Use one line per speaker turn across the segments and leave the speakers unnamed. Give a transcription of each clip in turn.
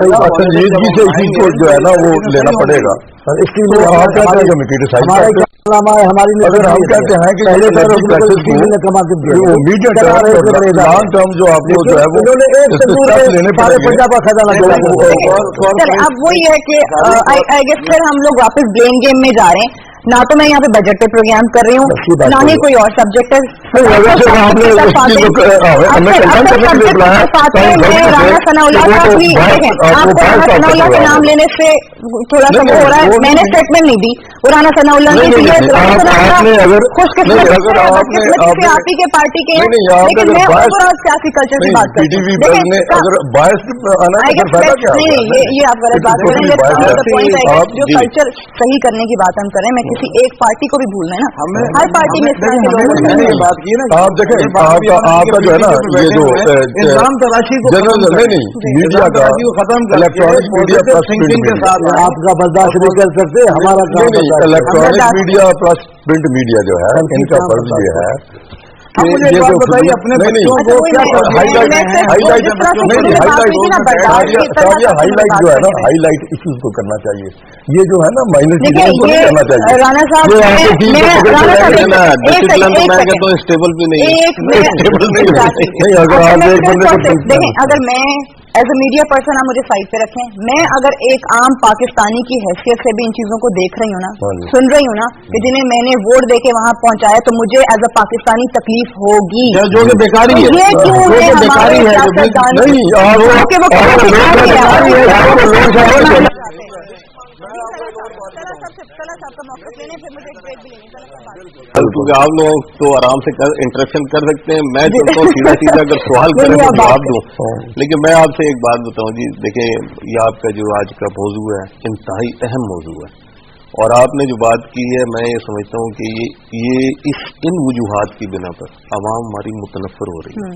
संजीदगी से इसी को जो है ना वो लेना पड़ेगा। इसके लिए आप कहते हैं कमेटी डिसाइड हमारी, अगर हम कहते हैं कि मीडिया लॉन्ग टर्म जो आपको जो है वो लेने पड़ेंगे।
अब वही है कि आई गेस फिर हम लोग वापस ब्लेम गेम में जा रहे हैं। ना तो मैं यहाँ पे बजट पे प्रोग्राम कर रही हूँ, ना ही कोई और सब्जेक्ट है। राना सनाउल्लाह का भी आपको राना सनाउल्लाह का नाम लेने से थोड़ा सा वो हो रहा है। मैंने स्टेटमेंट नहीं दी, वो राना सनाउल्लाह ने दी है। खुशकिस्मत से आप ही के पार्टी के हैं, लेकिन मैं ओवरऑल सियासी कल्चर की बात करती हूँ। ये आप गलत बात कर रहे हैं। जो कल्चर सही करने की बात हम कर रहे हैं, किसी एक पार्टी को भी भूलना है ना, हर पार्टी में
बात की ना। आप देखें आपका जो है ना ये जो इल्जाम तलाशी को जनरल नहीं मीडिया का खत्म इलेक्ट्रॉनिक मीडिया प्लस प्रिंट के साथ आपका बर्दाश्त नहीं कर सकते, हमारा electronic media plus print media जो है इनका फर्ज ये है कि ये जो बताइए अपने बच्चों को क्या हाईलाइट जो है ना हाईलाइट इश्यूज को करना चाहिए। ये जो है ना माइनर चीजों को नहीं करना चाहिए।
राणा साहब
तो स्टेबल भी नहीं अगर आप एक बंदे को
देखें, अगर मैं एज ए मीडिया पर्सन आप मुझे साइड पे रखें, मैं अगर एक आम पाकिस्तानी की हैसियत से भी इन चीजों को देख रही हूँ ना, सुन रही हूँ ना, कि जिन्हें मैंने वोट देके वहां पहुंचाया, तो मुझे एज अ पाकिस्तानी तकलीफ होगी।
जो कि बेकारी है,
ये क्यों है हमारे
क्योंकि आप लोग तो आराम से इंटरेक्शन कर सकते हैं। मैं तो सीधा सीधा अगर सवाल करें तो जवाब दूं, लेकिन मैं आपसे एक बात बताऊं जी। देखिए ये आपका जो आज का मौजू है इंतहाई अहम मौजू है, और आपने जो बात की है मैं ये समझता हूं कि ये इन वजूहात की बिना पर आवाम हमारी मुतनफर हो रही है।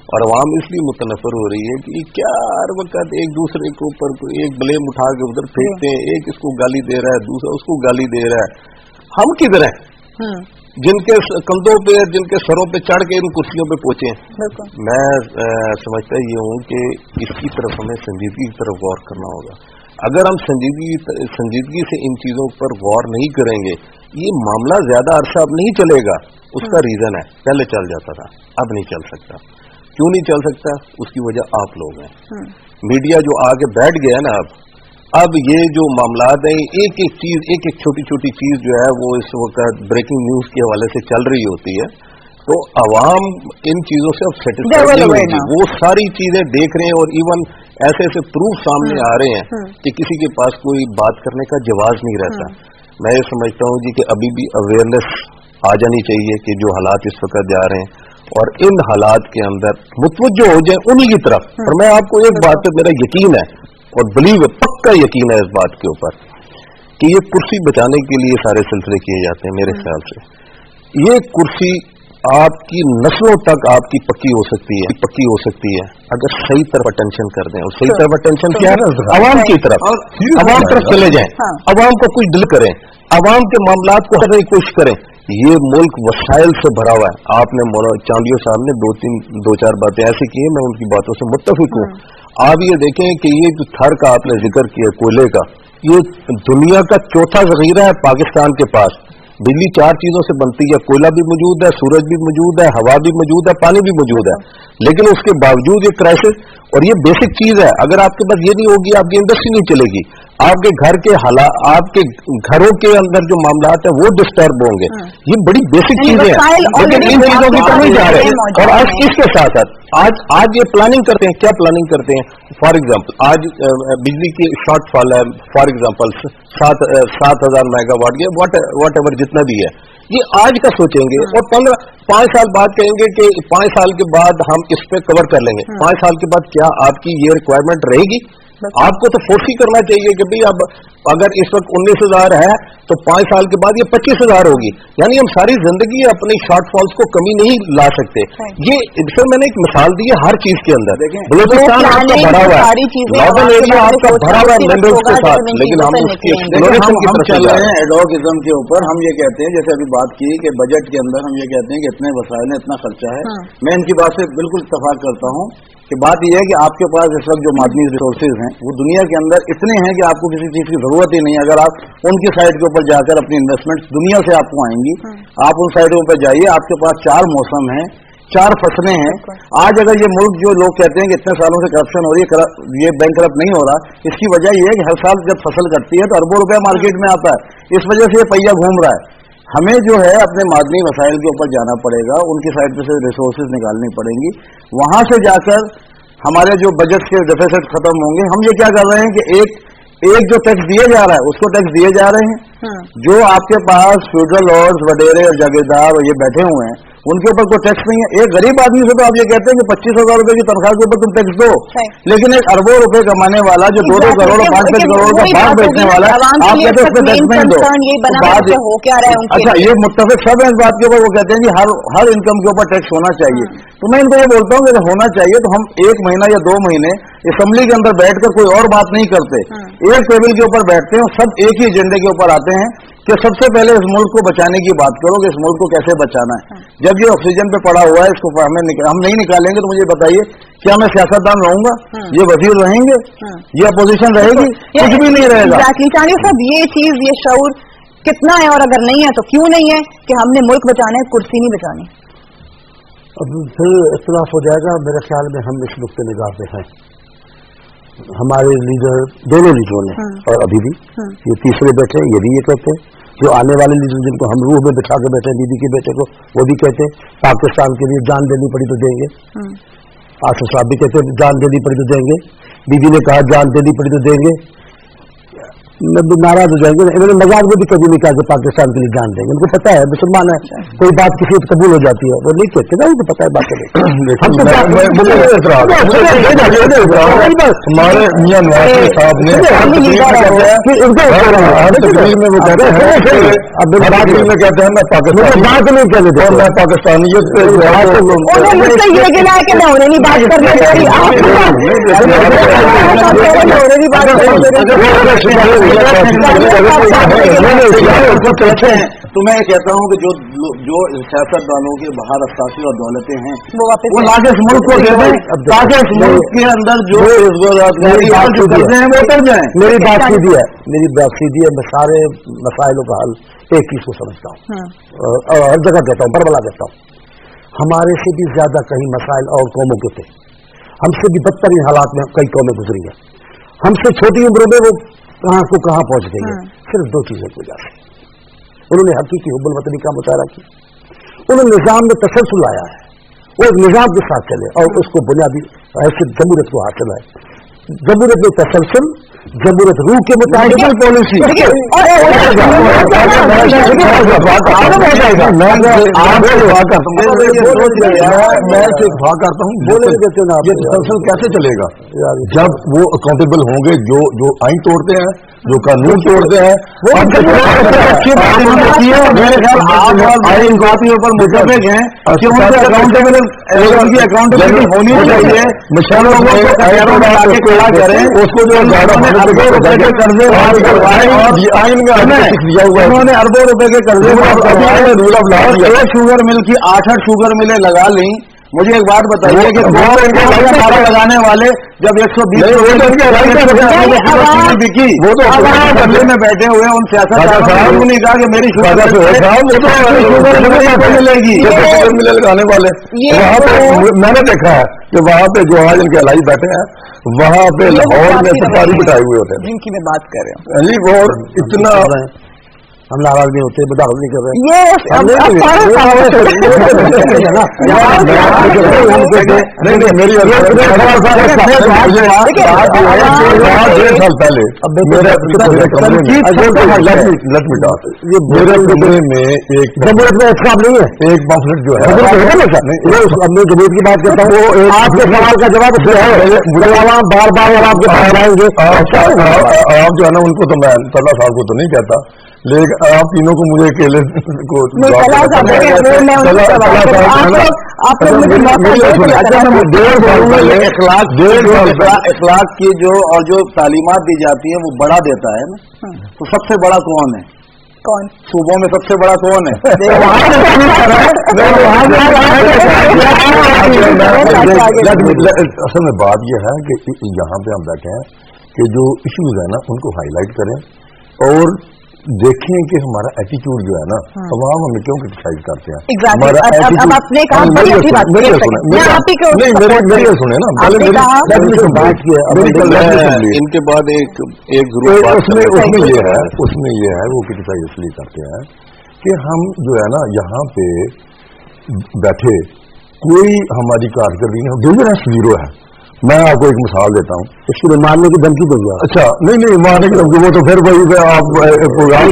और आवाम इसलिए मुतनफर हो रही है कि क्या हर वक्त एक दूसरे के ऊपर एक ब्लेम उठा के उधर फेंकते हैं, एक इसको गाली दे रहा है, दूसरा उसको गाली दे रहा है। हम किधर हैं जिनके कंधों पे जिनके सरों पे चढ़ के इन कुर्सियों पे पहुंचे। मैं समझता ये हूं कि इसकी तरफ हमें संजीदगी की तरफ गौर करना होगा। अगर हम संजीदगी से इन चीजों पर गौर नहीं करेंगे, ये मामला ज्यादा अरसा अब नहीं चलेगा। उसका रीजन है पहले चल जाता था, अब नहीं चल सकता। क्यों नहीं चल सकता? उसकी वजह आप लोग हैं। मीडिया जो आगे बैठ गया ना, अब ये जो मामलात हैं, एक एक चीज एक एक छोटी छोटी चीज जो है वो इस वक्त ब्रेकिंग न्यूज के हवाले से चल रही होती है, तो अवाम इन चीजों से अब सेटिस्फाइड नहीं होगी। वो सारी चीजें देख रहे हैं और इवन ऐसे ऐसे प्रूफ सामने आ रहे हैं कि किसी के पास कोई बात करने का जवाब नहीं रहता। मैं ये समझता हूँ जी कि अभी भी अवेयरनेस आ जानी चाहिए कि जो हालात इस वक्त जा रहे हैं, और इन हालात के अंदर मुतवज्जो हो जाए उन्हीं की तरफ। और मैं आपको एक बात पे मेरा यकीन है और बिलीव है, पक्का यकीन है इस बात के ऊपर कि ये कुर्सी बचाने के लिए सारे सिलसिले किए जाते हैं। मेरे ख्याल से ये कुर्सी आपकी नस्लों तक आपकी पक्की हो सकती है अगर सही तरफ अटेंशन कर दें। और सही तरफ अटेंशन क्या है ना, अवाम की तरफ, अवाम तरफ चले जाएं, अवाम को कुछ दिल करें, अवाम के मामलात को हटाने की कोशिश करें। ये मुल्क वसाइल से भरा हुआ है। आपने चांदियो साहब ने दो चार बातें ऐसी की हैं, मैं उनकी बातों से मुत्तफिक हूँ। आप ये देखें कि ये जो थर का आपने जिक्र किया कोयले का, ये दुनिया का चौथा जखीरा है पाकिस्तान के पास। बिजली 4 चीजों से बनती है, कोयला भी मौजूद है, सूरज भी मौजूद है, हवा भी मौजूद है, पानी भी मौजूद है। लेकिन उसके बावजूद ये क्राइसिस, और ये बेसिक चीज है, अगर आपके पास ये नहीं होगी आपकी इंडस्ट्री नहीं चलेगी, आपके घर के हालात, आपके घरों के अंदर जो मामलात है वो डिस्टर्ब होंगे। ये बड़ी बेसिक चीजें हैं, लेकिन इन चीजों की तरफ नहीं जा रहे। और आज इसके साथ साथ आज ये प्लानिंग करते हैं, क्या प्लानिंग करते हैं? फॉर एग्जाम्पल आज बिजली की शॉर्टफॉल है, फॉर एग्जाम्पल 7,000 मेगावाट या वॉट एवर जितना भी है, ये आज का सोचेंगे और 5 साल बाद कहेंगे कि 5 साल के बाद हम इस पे कवर कर लेंगे। 5 साल के बाद क्या आपकी ये रिक्वायरमेंट रहेगी? आपको तो फोर्स ही करना चाहिए कि भाई अब अगर इस वक्त 19,000 है तो 5 साल के बाद ये 25,000 होगी। यानी हम सारी जिंदगी अपनी शॉर्टफॉल्स को कमी नहीं ला सकते। ये इससे मैंने एक मिसाल दी है हर चीज के अंदर। बलूचिस्तान आपका भरा हुआ है, नॉर्दर्न एरिया आपका भरा हुआ है मिनरल्स के साथ, लेकिन हम उसकी एक्सप्लोरेशन की तरफ चल रहे हैं एडॉकिज्म के ऊपर। हम ये कहते हैं, जैसे अभी बात की कि बजट के अंदर हम ये कहते हैं कि इतने वसाइल है, इतना खर्चा है। मैं इनकी बात से बिल्कुल इत्तेफाक करता हूँ
کہ बात यह है कि आपके पास इस वक्त जो मादनी रिसोर्सेज हैं वो दुनिया के अंदर इतने हैं कि आपको किसी चीज की जरूरत ही नहीं है। अगर आप उनकी साइट के ऊपर जाकर अपनी इन्वेस्टमेंट दुनिया से आपको आएंगी, आप उन साइटों पर जाइए, आपके पास 4 मौसम हैं, 4 फसलें हैं। आज अगर ये मुल्क जो लोग कहते हैं कि इतने सालों से करप्शन हो रही है, ये बैंक करप्ट नहीं हो रहा, इसकी वजह यह है कि हर साल जब फसल कटती है तो अरबों रुपया मार्केट में आता है, इस वजह से ये पहिया घूम रहा है। हमें जो है अपने मादनी वसाइल के ऊपर जाना पड़ेगा, उनकी साइड पे से रिसोर्सेज निकालनी पड़ेंगी, वहां से जाकर हमारे जो बजट के डेफिसिट खत्म होंगे। हम ये क्या कर रहे हैं कि एक जो टैक्स दिए जा रहा है उसको टैक्स दिए जा रहे हैं। जो आपके पास फ्यूडरल लॉर्ड्स, वडेरे और जागीरदार और ये बैठे हुए हैं उनके ऊपर कोई टैक्स नहीं है। एक गरीब आदमी से तो आप ये कहते हैं कि 25,000 रुपए की तनख्वाह के ऊपर तुम टैक्स दो, लेकिन एक अरबों रुपए कमाने वाला जो 2-2 करोड़ 5-5 करोड़ का बाग बेचने वाला है, आप कहते हैं उसको टैक्स नहीं दो। अच्छा, ये मुत्तफिक सब है इस बात के ऊपर, वो कहते हैं कि हर इनकम के ऊपर टैक्स होना चाहिए। तो मैं इनको ये बोलता हूँ कि अगर होना चाहिए तो हम 1 महीना या 2 महीने असेंबली के अंदर बैठकर कोई और बात नहीं करते, एक टेबल के ऊपर बैठते हैं और सब एक ही एजेंडे के ऊपर आते हैं कि सबसे पहले इस मुल्क को बचाने की बात करो कि इस मुल्क को कैसे बचाना है। जब ये ऑक्सीजन पे पड़ा हुआ है, इसको हम नहीं निकालेंगे तो मुझे बताइए क्या मैं सियासतदान रहूंगा, ये वजीर रहेंगे, ये अपोजिशन रहेगी, कुछ भी नहीं रहेगा।
चांदी साहब, ये चीज, ये शऊर कितना है, और अगर नहीं है तो क्यों नहीं है कि हमने मुल्क बचाना है, कुर्सी नहीं बचानी?
अब फिर इख्तिलाफ हो जाएगा। मेरे ख्याल में हम इस नुक्ते निगाह पे हैं, हमारे लीडर, दोनों लीडरों ने और अभी भी ये तीसरे बैठे ये भी ये कहते हैं, जो आने वाले लीडर जिनको हम रूह में बिठा के बैठे दीदी के बेटे को, वो भी कहते हैं पाकिस्तान के लिए जान देनी पड़ी तो देंगे। आसिफ साहब भी कहते हैं जान देनी पड़ी तो देंगे, दीदी ने कहा जान देनी पड़ी तो देंगे। नाराज हो जाएंगे। इन्होंने मजाक में भी कभी नहीं कहा कि पाकिस्तान के लिए जान देंगे, उनको पता है मुसलमान है, कोई बात किसी को कबूल हो जाती है, वो नहीं कहते ना, उनको पता है बात नहीं।
हमारे मियां नवाज साहब ने में वो कहते हैं, अब बात में कहते हैं मैं पाकिस्तान बात नहीं कहते थे, मैं पाकिस्तानियत
तो मैं कहता हूँ कि जो सियासतदानों के बाहर असासी और दौलतें हैं वो लाके इस मुल्क को दे दें, ताकि इस मुल्क के अंदर जो करते हैं वो कर जाए।
मेरी बात सीधी है, मैं सारे मसाइलों का हल एक चीज को समझता हूँ और हर जगह कहता हूँ, बरबला कहता हूँ, हमारे से भी ज्यादा कहीं मसाइल और कौमों के थे, हमसे भी बदतरीन हालात में कई कौमें गुजरी हैं, हमसे छोटी उम्र में वो कहां को कहां पहुंच गई है, सिर्फ 2 चीजें की वजह से। उन्होंने हकीकी हुब्बुल वतनी का मुतारा किया, उन्होंने निजाम में तसलसल लाया है, वो एक निजाम के साथ चले और उसको बुनियादी ऐसे जमहूरियत को हासिल है। जमहूरियत में तसलसल, जमहूरियत रूह के मुताबिक पॉलिसी। मैं करता हूँ, बोले देते ना, ये तसलसल कैसे चलेगा जब वो अकाउंटेबल होंगे, जो आइन तोड़ते हैं, जो कानून तोड़ते हैं।
मेरे ख्याल आप आइन बातों पर मुतफिक हैं कि उनकी अकाउंटेबिलिटी होनी चाहिए, लोगों को कयारों में लाके खड़ा करें, उसको जो अरबों रुपए के कर्जे आइन में दिया हुआ है, उन्होंने अरबों रुपए के कर्जे रूल ऑफ लॉ, एक शुगर मिल की 8 शुगर मिलें लगा ली। मुझे एक बात बताइए कि लगाने वाले जब 120 बिकी, वो तो बदले में बैठे हुए उन सियासतदानों ने कहा कि मेरी शुगर मिलेगी,
मिले लगाने वाले। वहाँ पे मैंने देखा है कि वहाँ पे जो आज इनके अलाई बैठे हैं, वहाँ पे लाहौर में सफारी बिठाए हुए होते हैं,
जिनकी मैं बात कर रहा हूँ,
और इतना हम नाराज नहीं होते, बदाखल नहीं कर रहे हैं। मेरी 1.5 साल पहले मेरे में एक जमहूरियत में हिसाब नहीं है, एक पॉम्फलेट जो है, मैं जमहूरियत की बात करता हूँ, वो आपके सवाल का जवाब बार बार आपके पास आएंगे। आप जो है ना, उनको तो मैं सल्ला साहब को तो नहीं कहता, लेकिन आप तीनों को मुझे अकेले को
इखलाक की जो और जो तालीमात दी जाती है वो बड़ा देता है ना, तो सबसे बड़ा कौन है?
कौन?
सूबों में सबसे बड़ा कौन है?
असल में बात यह है कि यहाँ पे हम बैठे हैं कि जो इश्यूज है ना उनको हाईलाइट करें और देखें कि हमारा एटीट्यूड जो है ना तमाम हमें क्यों क्रिटिसाइज करते हैं।
हमारा अब आपने कहा बड़ी अच्छी बात
मेरे सुने ना
इनके बाद एक
उसमें ये है वो क्रिटिसाइज इसलिए करते हैं कि हम जो है ना यहाँ पे बैठे कोई हमारी कारकर्दगी नहीं, डेंजरस जीरो है। मैं आपको एक मिसाल देता हूँ, इसके लिए मारने की धमकी दूंगा। अच्छा नहीं मारने की धमकी, वो तो फिर वही आप प्रोग्राम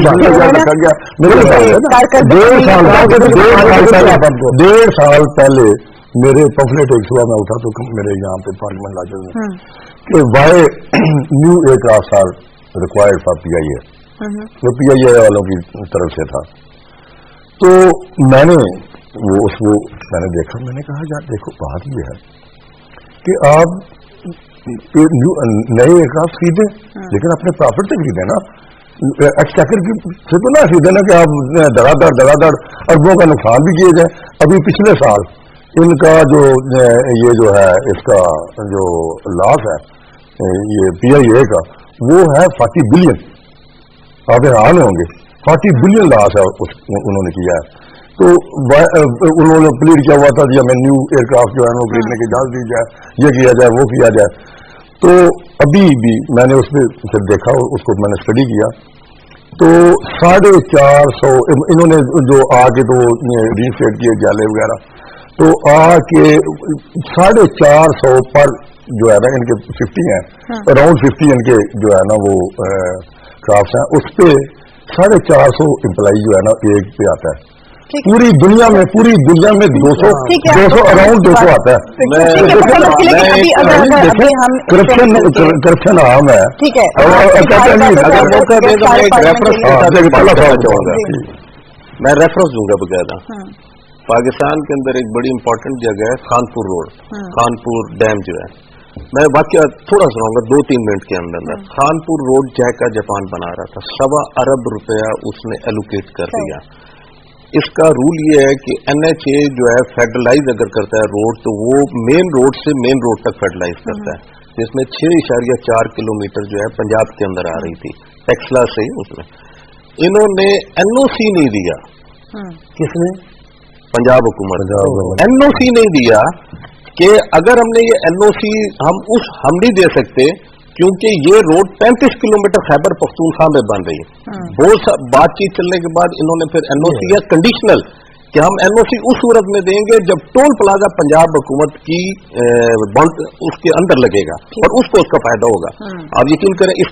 रखा गया। मेरे 1.5 साल पहले मेरे पम्फलेट एक सुबह में उठा तो मेरे यहाँ पे पार्लियामेंट लाजर में कि why new aircraft are required for PIA, वो PIA वालों की तरफ से था। तो मैंने देखा, मैंने कहा यार देखो बात ये है कि आप नए एयरक्राफ्ट खरीदे लेकिन अपने प्रॉफिट से खरीदे ना, एक्सचेकर की से तो ना खरीदे ना कि आप धड़ाधड़ अरबों का नुकसान भी किए जाए। अभी पिछले साल इनका ये जो है इसका जो लॉस है ये PIA का वो है 40 बिलियन। आप हैरान होंगे, 40 बिलियन लॉस है उन्होंने किया है। तो उन्होंने प्लीड किया हुआ था कि हमें न्यू एयरक्राफ्ट जो है वो खरीदने की इजाजत दी जाए, ये किया जाए वो किया जाए। तो अभी भी मैंने उस पर फिर देखा, उसको मैंने स्टडी किया, तो 450 इन्होंने जो आके तो रीस्टेट किए जाले वगैरह, तो आके 450 पर जो है ना इनके 50 हैं, अराउंड 50 इनके जो है ना वो क्राफ्ट हैं, उस पर 450 एम्प्लॉई जो है ना एक पे आता है। पूरी दुनिया में 200 अराउंड 200 आता है। करप्शन आम है।
ठीक है,
मैं रेफरेंस दूंगा बकायदा। पाकिस्तान के अंदर एक बड़ी इंपॉर्टेंट जगह है खानपुर रोड, खानपुर डैम जो है, मैं वाकया थोड़ा सुनाऊंगा 2-3 मिनट के अंदर। खानपुर रोड जैका जापान बना रहा था, ₹1.25 अरब उसने एलोकेट कर दिया। इसका रूल ये है कि NHA जो है फेडरलाइज अगर करता है रोड तो वो मेन रोड से मेन रोड तक फेडरलाइज करता है, जिसमें 6.4 किलोमीटर जो है पंजाब के अंदर आ रही थी टेक्सला से। उसमें इन्होंने NOC नहीं दिया।
किसने?
पंजाब हुकूमत NOC नहीं दिया कि अगर हमने ये NOC हम नहीं दे सकते क्योंकि ये रोड 35 किलोमीटर खैबर पख्तूनख्वा में बन रही है। बहुत बातचीत चलने के बाद इन्होंने फिर NOC या कंडीशनल कि हम NOC उस सूरत में देंगे जब टोल प्लाजा पंजाब हुकूमत की उसके अंदर लगेगा और उसको उसका फायदा होगा। आप यकीन करें इस